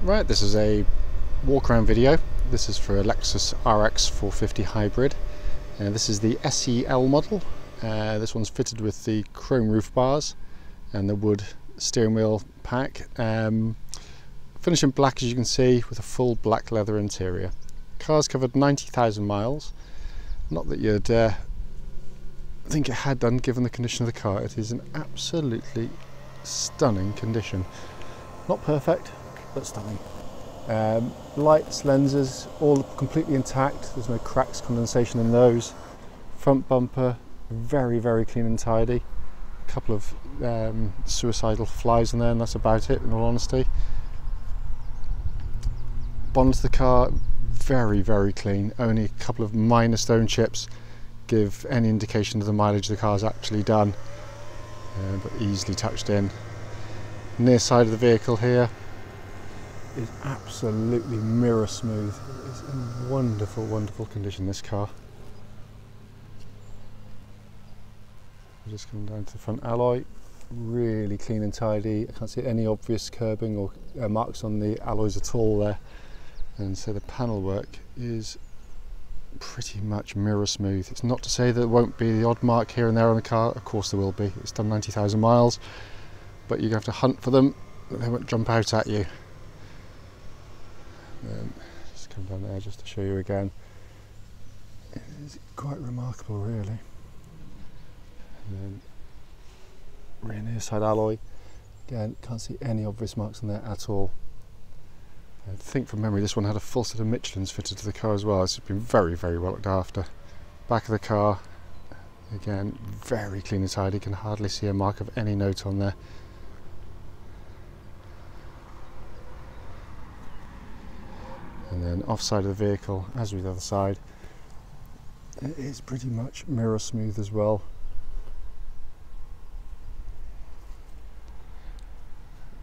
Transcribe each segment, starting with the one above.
Right, this is a walk around video. This is for a Lexus RX 450 hybrid. This is the SEL model. This one's fitted with the chrome roof bars and the wood steering wheel pack. Finished in black, as you can see, with a full black leather interior. Car's covered 90,000 miles. Not that you'd think it had done given the condition of the car. It is in absolutely stunning condition. Not perfect, but stunning. Lights, lenses, all completely intact. There's no cracks, condensation in those. Front bumper, very, very clean and tidy. A couple of suicidal flies in there, and that's about it, in all honesty. Bonnet of the car, very, very clean. Only a couple of minor stone chips give any indication of the mileage the car's actually done, but easily touched in. Near side of the vehicle here is absolutely mirror smooth. It's in wonderful, wonderful condition, this car. Just coming down to the front alloy, really clean and tidy. I can't see any obvious curbing or marks on the alloys at all there. And so the panel work is pretty much mirror smooth. It's not to say that there won't be the odd mark here and there on the car. Of course there will be. It's done 90,000 miles, but you have to hunt for them. They won't jump out at you. Just come down there just to show you again. It is quite remarkable, really. And then rear near side alloy. Again, can't see any obvious marks on there at all. I think from memory this one had a full set of Michelins fitted to the car as well. It's been very, very well looked after. Back of the car, again, very clean and tidy. You can hardly see a mark of any note on there. And then off side of the vehicle, as with the other side, it is pretty much mirror smooth as well.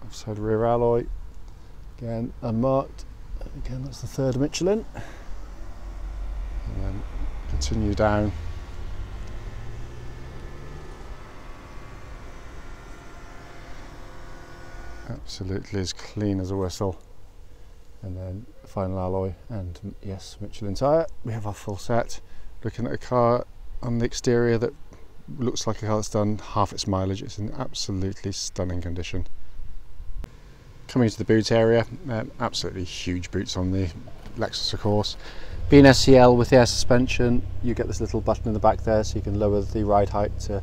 Off side rear alloy, again unmarked. Again, that's the third Michelin. And then continue down. Absolutely as clean as a whistle. And then final alloy and yes, Michelin tyre. We have our full set. Looking at a car on the exterior that looks like a car that's done half its mileage. It's in absolutely stunning condition. Coming to the boot area, absolutely huge boots on the Lexus, of course. Being SEL with the air suspension, you get this little button in the back there so you can lower the ride height to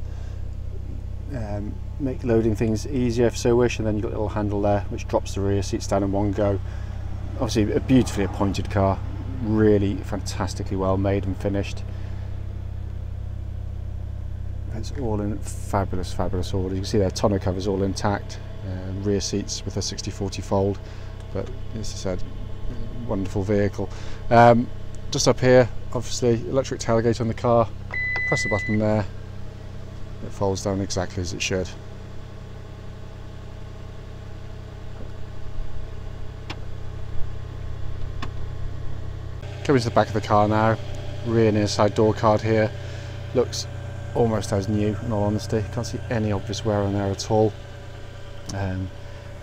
make loading things easier if you so wish, and then you've got a little handle there which drops the rear seats down in one go. Obviously a beautifully appointed car, really fantastically well made and finished. It's all in fabulous, fabulous order. You can see their tonneau cover's all intact. Rear seats with a 60/40 fold, but as I said, wonderful vehicle. Just up here, obviously electric tailgate on the car. Press a button there, it folds down exactly as it should. Coming to the back of the car now, rear near side door card here, looks almost as new in all honesty. Can't see any obvious wear on there at all.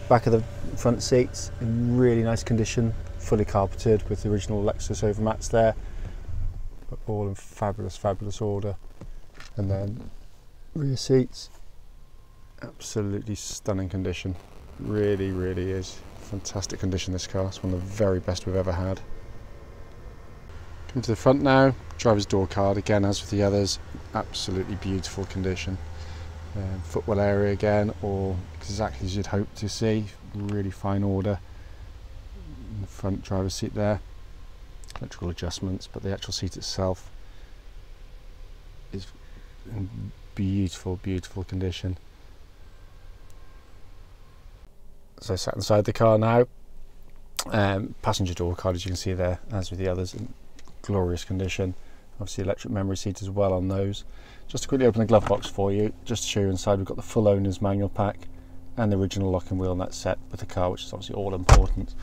Back of the front seats in really nice condition, fully carpeted with the original Lexus overmats there, but all in fabulous, fabulous order. And then rear seats, absolutely stunning condition. Really, really is fantastic condition, this car. It's one of the very best we've ever had. Coming to the front now, driver's door card, again as with the others, absolutely beautiful condition. Footwell area again, all exactly as you'd hope to see, really fine order. In the front driver's seat there, electrical adjustments, but the actual seat itself is in beautiful, beautiful condition. So sat inside the car now, passenger door card, as you can see there, as with the others, in glorious condition. Obviously electric memory seat as well on those. Just to quickly open the glove box for you, just to show you inside, we've got the full owner's manual pack and the original lock and wheel nut set with the car, which is obviously all important.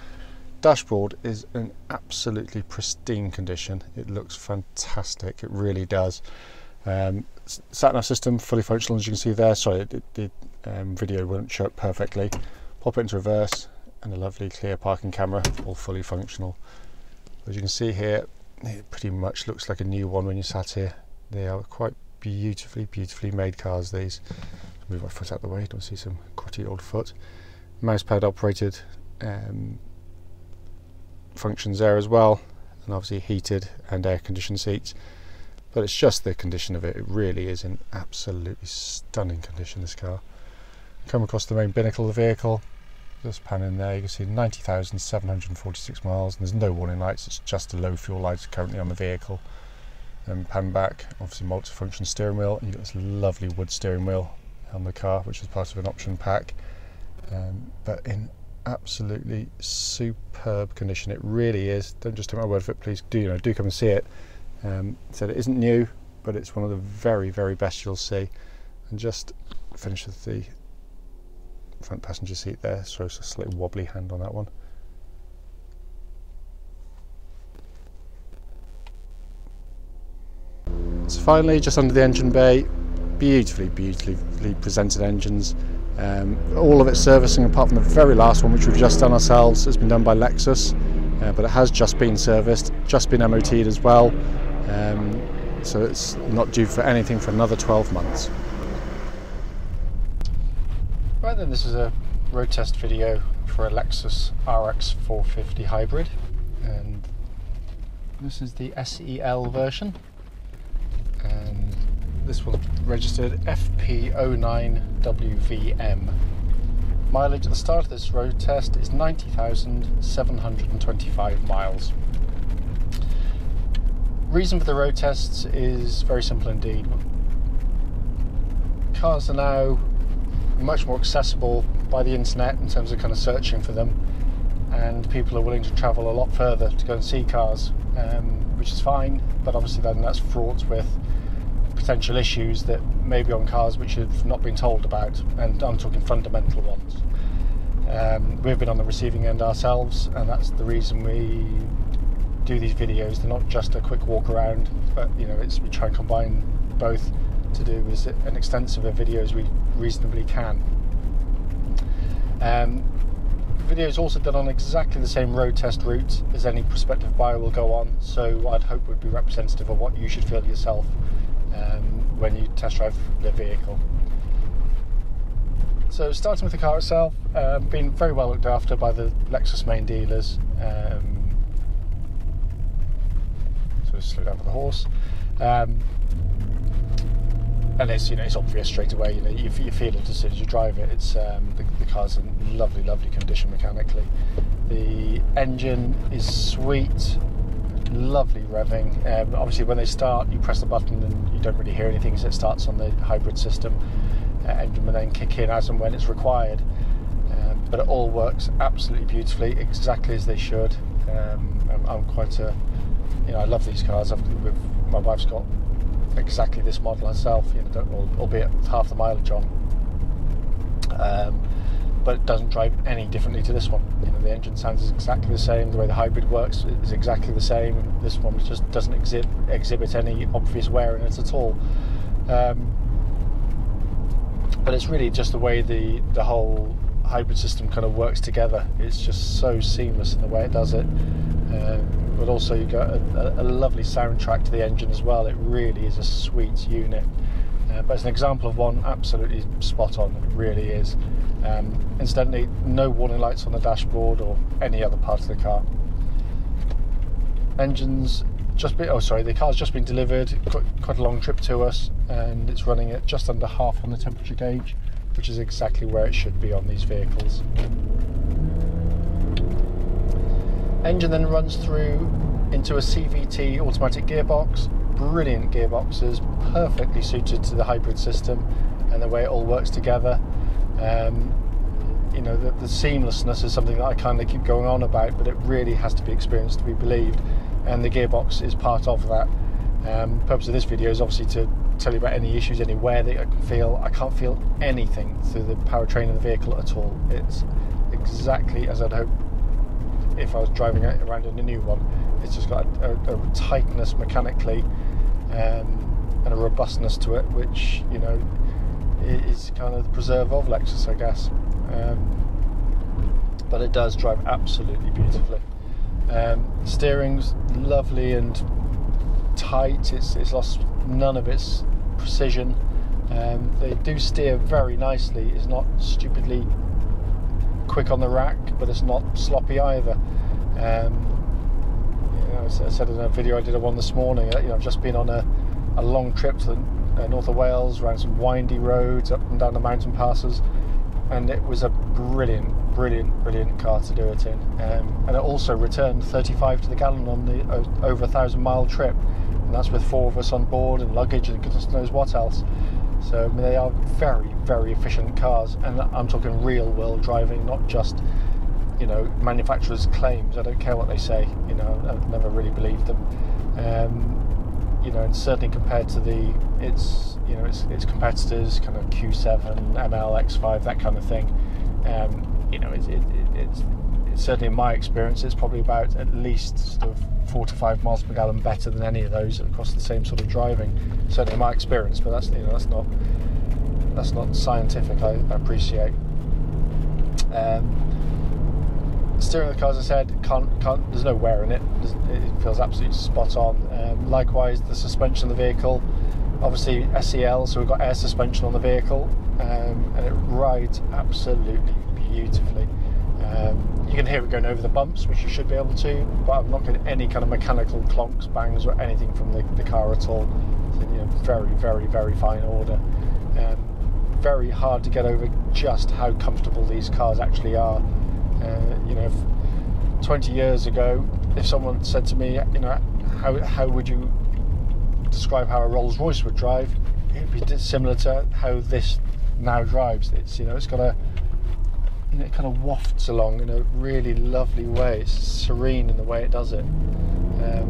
Dashboard is in absolutely pristine condition. It looks fantastic, it really does. Sat-nav system fully functional, as you can see there. Sorry, the video won't show it perfectly. Pop it into reverse, and a lovely clear parking camera, all fully functional. As you can see here, it pretty much looks like a new one when you sat here. They are quite beautifully made cars, these. Move my foot out of the way, don't see some crotty old foot. Mousepad operated functions there as well, and obviously heated and air conditioned seats. But it's just the condition of it. It really is in absolutely stunning condition, this car. Come across the main binnacle of the vehicle, just pan in there, you can see 90,746 miles, and there's no warning lights, it's just the low fuel lights currently on the vehicle. And pan back, obviously multi-function steering wheel, and you've got this lovely wood steering wheel on the car, which is part of an option pack, but in absolutely superb condition. It really is. Don't just take my word for it, please do come and see it. So it isn't new, but it's one of the very best you'll see. And just finish with the front passenger seat there, so it's a slightly wobbly hand on that one. So finally, just under the engine bay, beautifully presented engines. All of its servicing, apart from the very last one, which we've just done ourselves, has been done by Lexus, but it has just been serviced, just been MOT'd as well, so it's not due for anything for another 12 months. Right then, this is a road test video for a Lexus RX 450 hybrid, and this is the SEL version, and this one's registered FP09WVM. Mileage at the start of this road test is 90,725 miles. Reason for the road tests is very simple indeed. Cars are now much more accessible by the internet in terms of kind of searching for them, and people are willing to travel a lot further to go and see cars, which is fine, but obviously then that's fraught with potential issues that may be on cars which have not been told about, and I'm talking fundamental ones. We've been on the receiving end ourselves, and that's the reason we do these videos. They're not just a quick walk around, but we try and combine both to do as an extensive a video as we reasonably can. The video is also done on exactly the same road test route as any prospective buyer will go on, so I'd hope would be representative of what you should feel yourself when you test drive the vehicle. So starting with the car itself, been very well looked after by the Lexus main dealers. So slow down for the horse. And it's obvious straight away. You feel it as soon as you drive it. It's the car's in lovely condition mechanically. The engine is sweet, lovely revving. Obviously, when they start, you press the button and you don't really hear anything, so it starts on the hybrid system. Engine will then kick in as and when it's required. But it all works absolutely beautifully, exactly as they should. I'm quite I love these cars. My wife's got exactly this model herself, albeit half the mileage on, but it doesn't drive any differently to this one. The engine sounds exactly the same, the way the hybrid works is exactly the same. This one just doesn't exhibit any obvious wear in it at all, but it's really just the way the whole hybrid system kind of works together. It's just so seamless in the way it does it. But also you've got a lovely soundtrack to the engine as well. It really is a sweet unit. But as an example of one, absolutely spot on, it really is. Incidentally, no warning lights on the dashboard or any other part of the car. The car's just been delivered, quite a long trip to us, and it's running at just under half on the temperature gauge, which is exactly where it should be on these vehicles. Engine then runs through into a CVT automatic gearbox. Brilliant gearboxes, perfectly suited to the hybrid system and the way it all works together. The seamlessness is something that I kind of keep going on about, but it really has to be experienced to be believed, and the gearbox is part of that. The purpose of this video is obviously to tell you about any issues, any wear that I can feel. I can't feel anything through the powertrain of the vehicle at all. It's exactly as I'd hope if I was driving it around in a new one. It's just got a tightness mechanically and a robustness to it, which is kind of the preserve of Lexus, I guess. but it does drive absolutely beautifully. Steering's lovely and tight. It's lost none of its precision. They do steer very nicely. It's not stupidly quick on the rack, but it's not sloppy either. As I said in a video I did one this morning, I've just been on a long trip to the north of Wales, around some windy roads, up and down the mountain passes, and it was a brilliant car to do it in. And it also returned 35 to the gallon on the over 1,000-mile trip, and that's with 4 of us on board and luggage and goodness knows what else. So I mean, they are very efficient cars, and I'm talking real world driving, not just, you know, manufacturers' claims. I don't care what they say, you know, I've never really believed them. You know, and certainly compared to its competitors, kind of Q7, ML, X5, that kind of thing. You know, it's certainly in my experience, it's probably about at least sort of 4 to 5 miles per gallon better than any of those across the same sort of driving. Certainly in my experience, but that's, you know, that's not scientific. I appreciate. Steering of the car, as I said, there's no wear in it. It feels absolutely spot on. Likewise, the suspension of the vehicle, obviously SEL, so we've got air suspension on the vehicle, and it rides absolutely beautifully. You can hear it going over the bumps, which you should be able to, but I'm not getting any kind of mechanical clonks, bangs, or anything from the car at all. So, you know, very fine order. Very hard to get over just how comfortable these cars actually are. You know, 20 years ago, if someone said to me, you know, how would you describe how a Rolls Royce would drive, it would be similar to how this now drives. It's, you know, it's got a, you know, it kind of wafts along in a really lovely way. It's serene in the way it does it,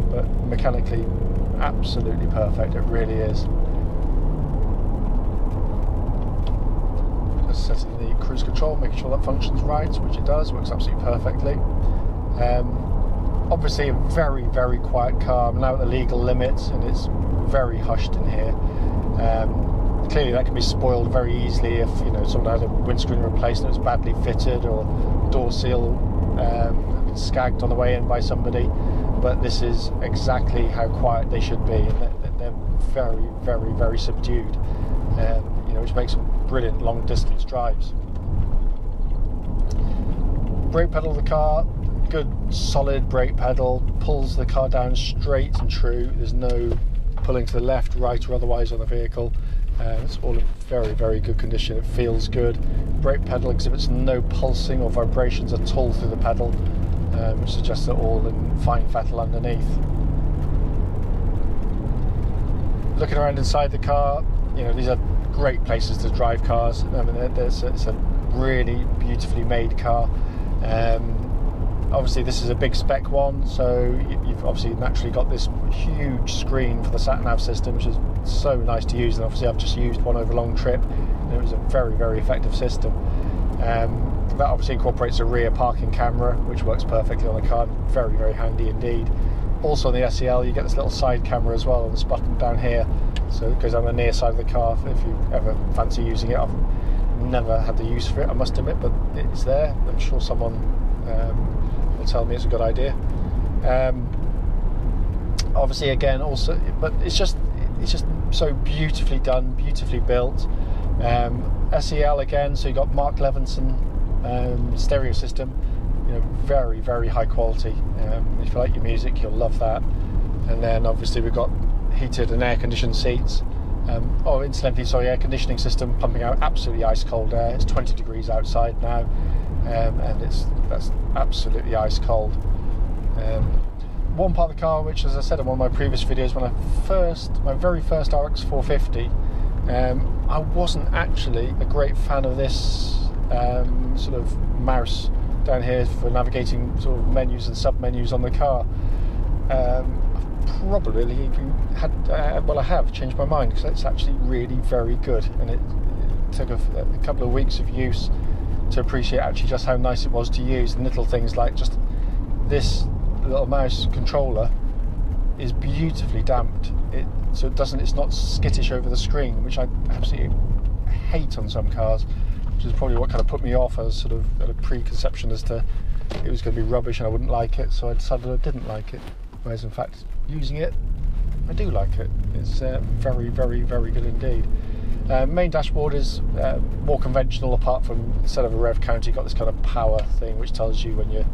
but mechanically absolutely perfect. It really is. Just setting the cruise control, making sure that functions right, which it does, works absolutely perfectly. Obviously a very quiet car. I'm now at the legal limit and it's very hushed in here. Clearly that can be spoiled very easily if, you know, someone had a windscreen replaced and it was badly fitted, or door seal been skagged on the way in by somebody. But this is exactly how quiet they should be, and they're very subdued, you know, which makes them brilliant long distance drives. Brake pedal of the car, good solid brake pedal, pulls the car down straight and true. There's no pulling to the left, right, or otherwise on the vehicle. It's all in very good condition. It feels good. Brake pedal exhibits no pulsing or vibrations at all through the pedal, which suggests they're all in fine fettle underneath. Looking around inside the car, you know, these are great places to drive cars. I mean, it's a really beautifully made car. Obviously this is a big spec one, so you've obviously naturally got this huge screen for the sat-nav system, which is so nice to use, and obviously I've just used one over a long trip and it was a very effective system. That obviously incorporates a rear parking camera, which works perfectly on the car, very handy indeed. Also on the SEL you get this little side camera as well on this button down here, so it goes on the near side of the car if you ever fancy using it. I've never had the use for it, I must admit, but it's there. I'm sure someone will tell me it's a good idea. Obviously again also, but it's just so beautifully done, beautifully built. SEL again, so you got Mark Levinson stereo system, you know, very high quality. If you like your music, you'll love that. And then obviously we've got heated and air conditioned seats. Incidentally, sorry, air conditioning system pumping out absolutely ice cold air. It's 20 degrees outside now, and that's absolutely ice cold. One part of the car, which, as I said in one of my previous videos, when my very first RX 450, I wasn't actually a great fan of this sort of mouse down here for navigating sort of menus and sub-menus on the car. Probably even had, I have changed my mind, because it's actually really very good, and it took a couple of weeks of use to appreciate actually just how nice it was to use. And little things like just this little mouse controller is beautifully damped, it's not skittish over the screen, which I absolutely hate on some cars. which is probably what kind of put me off. I was sort of at a preconception as to it was going to be rubbish and I wouldn't like it, so I decided I didn't like it. Whereas in fact, using it, I do like it. It's very, very, very good indeed. Main dashboard is more conventional, apart from instead of a rev counter, you've got this kind of power thing which tells you when you're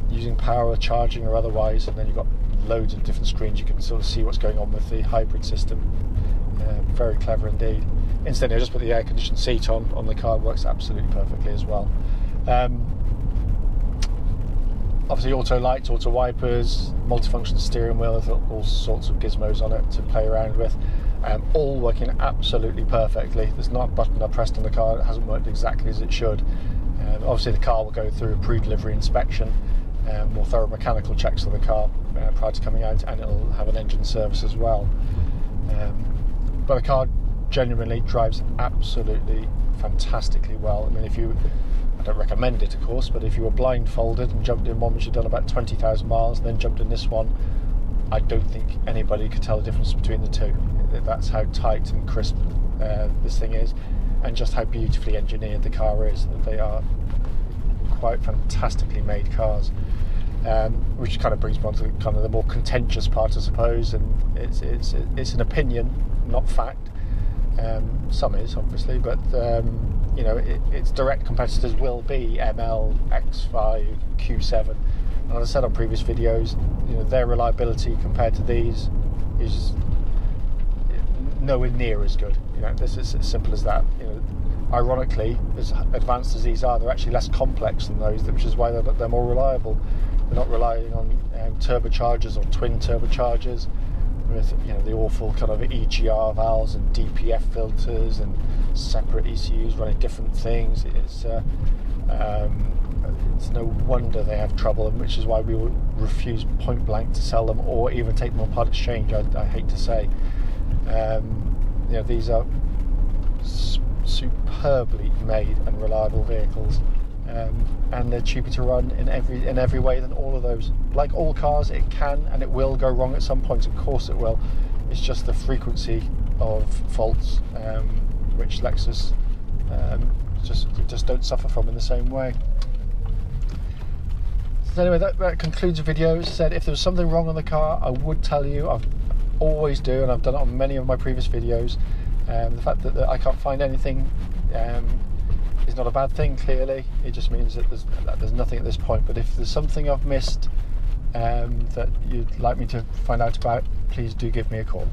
using power, charging or otherwise, and then you've got loads of different screens. You can sort of see what's going on with the hybrid system. Very clever indeed. Incidentally, I just put the air conditioned seat on the car. It works absolutely perfectly as well. Obviously auto lights, auto wipers, multifunction steering wheel, all sorts of gizmos on it to play around with. All working absolutely perfectly. There's not a button I pressed on the car that hasn't worked exactly as it should. Obviously the car will go through a pre-delivery inspection, more thorough mechanical checks of the car prior to coming out, and it'll have an engine service as well. But the car genuinely drives absolutely fantastically well. I mean, I don't recommend it of course, but if you were blindfolded and jumped in one which had done about 20,000 miles and then jumped in this one, I don't think anybody could tell the difference between the two. That's how tight and crisp this thing is, and just how beautifully engineered the car is. They are quite fantastically made cars, which kind of brings me on to kind of the more contentious part, I suppose, and it's an opinion, not fact. Some is obviously, but you know, its direct competitors will be ML, X5, Q7. And as I said on previous videos, you know, their reliability compared to these is nowhere near as good. You know, this is as simple as that. You know, ironically, as advanced as these are, they're actually less complex than those, which is why they're more reliable. They're not relying on turbochargers or twin turbochargers with, you know, the awful kind of EGR valves and DPF filters and separate ECUs running different things. It's no wonder they have trouble, and which is why we will refuse point blank to sell them or even take them on part exchange. I hate to say, you know, these are superbly made and reliable vehicles, and they're cheaper to run in every way than all of those. Like all cars, it can and it will go wrong at some point. Of course, it will. It's just the frequency of faults, which Lexus just don't suffer from in the same way. So anyway, that concludes the video. As I said, if there was something wrong on the car, I would tell you. I always do, and I've done it on many of my previous videos. The fact that I can't find anything is not a bad thing, clearly. It just means that there's nothing at this point. But if there's something I've missed that you'd like me to find out about, please do give me a call.